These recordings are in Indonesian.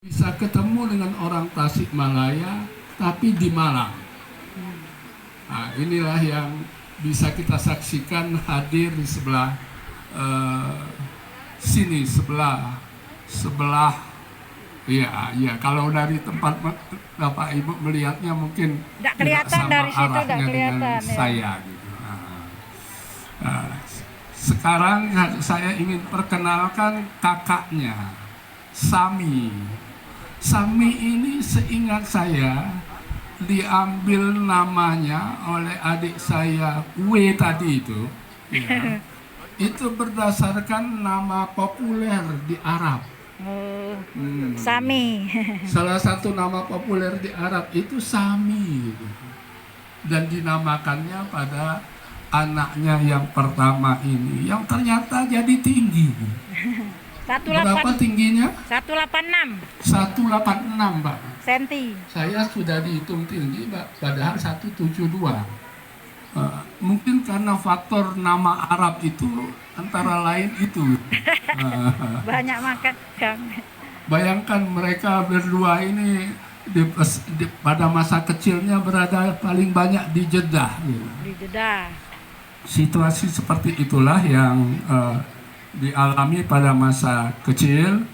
Bisa ketemu dengan orang Tasikmalaya tapi di Malang. Nah, inilah yang bisa kita saksikan hadir di sebelah sini, sebelah ya kalau dari tempat Bapak Ibu melihatnya mungkin tidak kelihatan sama dari situ, arahnya tidak kelihatan dengan ya. saya gitu. Sekarang saya ingin perkenalkan kakaknya, Sami. Sami ini seingat saya diambil namanya oleh adik saya W tadi itu, ya, itu berdasarkan nama populer di Arab. Sami. Salah satu nama populer di Arab itu Sami, dan dinamakannya pada anaknya yang pertama ini, yang ternyata jadi tinggi. Berapa tingginya? 186 Mbak. senti. Saya sudah dihitung tinggi, Mbak, padahal 172. Mungkin karena faktor nama Arab itu antara lain itu. Banyak makan. Bayangkan mereka berdua ini pada masa kecilnya berada paling banyak di Jeddah. Di Jeddah. Situasi seperti itulah yang dialami pada masa kecil,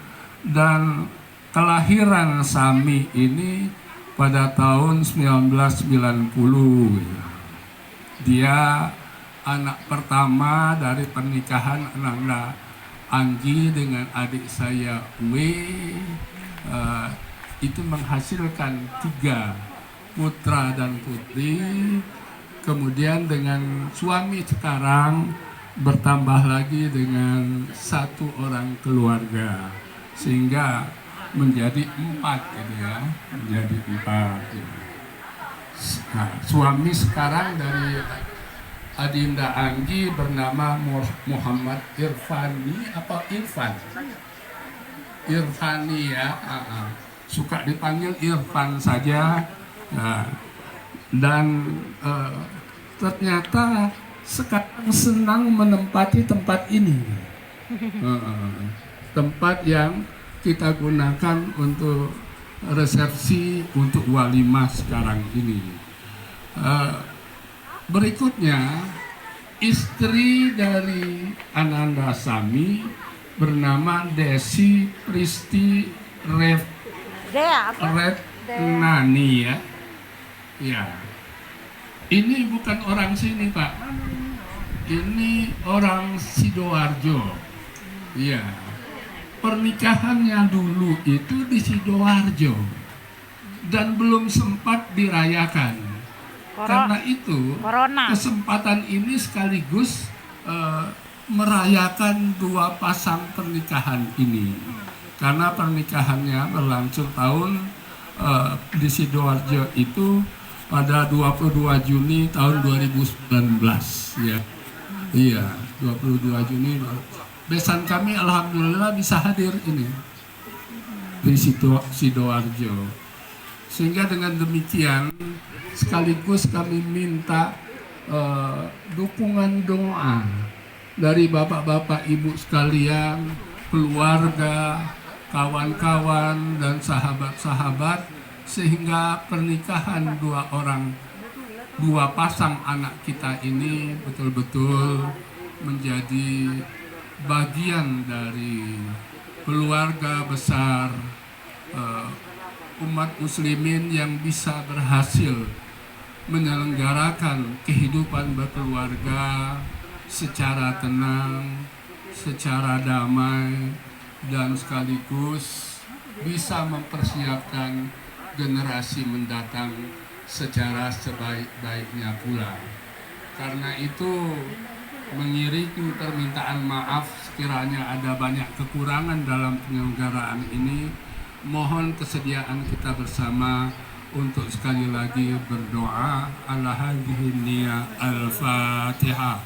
dan kelahiran Sami ini pada tahun 1990. Dia anak pertama dari pernikahan Ananda Anggi dengan adik saya W. Itu menghasilkan 3 putra dan putri. Kemudian dengan suami sekarang bertambah lagi dengan 1 orang keluarga, sehingga menjadi 4 gitu ya, menjadi 4 gitu. Nah, suami sekarang dari Adinda Anggi bernama Muhammad Irfani apa Irfan? Irfani ya, suka dipanggil Irfan saja. Nah, dan ternyata sekarang senang menempati tempat ini, tempat yang kita gunakan untuk resepsi, untuk walimah sekarang ini. Berikutnya, istri dari Ananda Sami bernama Desi Pristi Retnani ya. Ya. Ini bukan orang sini, Pak. Ini orang Sidoarjo. Iya. Pernikahannya dulu itu di Sidoarjo dan belum sempat dirayakan. Karena itu, kesempatan ini sekaligus merayakan 2 pasang pernikahan ini. Karena pernikahannya berlangsung tahun di Sidoarjo itu pada 22 Juni tahun 2019 ya. Iya, 22 Juni. Besan kami alhamdulillah bisa hadir ini di Sidoarjo. Sehingga dengan demikian sekaligus kami minta dukungan doa dari bapak-bapak ibu sekalian, keluarga, kawan-kawan dan sahabat-sahabat, sehingga pernikahan 2 pasang anak kita ini betul-betul menjadi bagian dari keluarga besar umat muslimin yang bisa berhasil menyelenggarakan kehidupan berkeluarga secara tenang, secara damai, dan sekaligus bisa mempersiapkan generasi mendatang secara sebaik-baiknya pula. Karena itu, mengiringi permintaan maaf sekiranya ada banyak kekurangan dalam penyelenggaraan ini, mohon kesediaan kita bersama untuk sekali lagi berdoa. Al-Fatihah.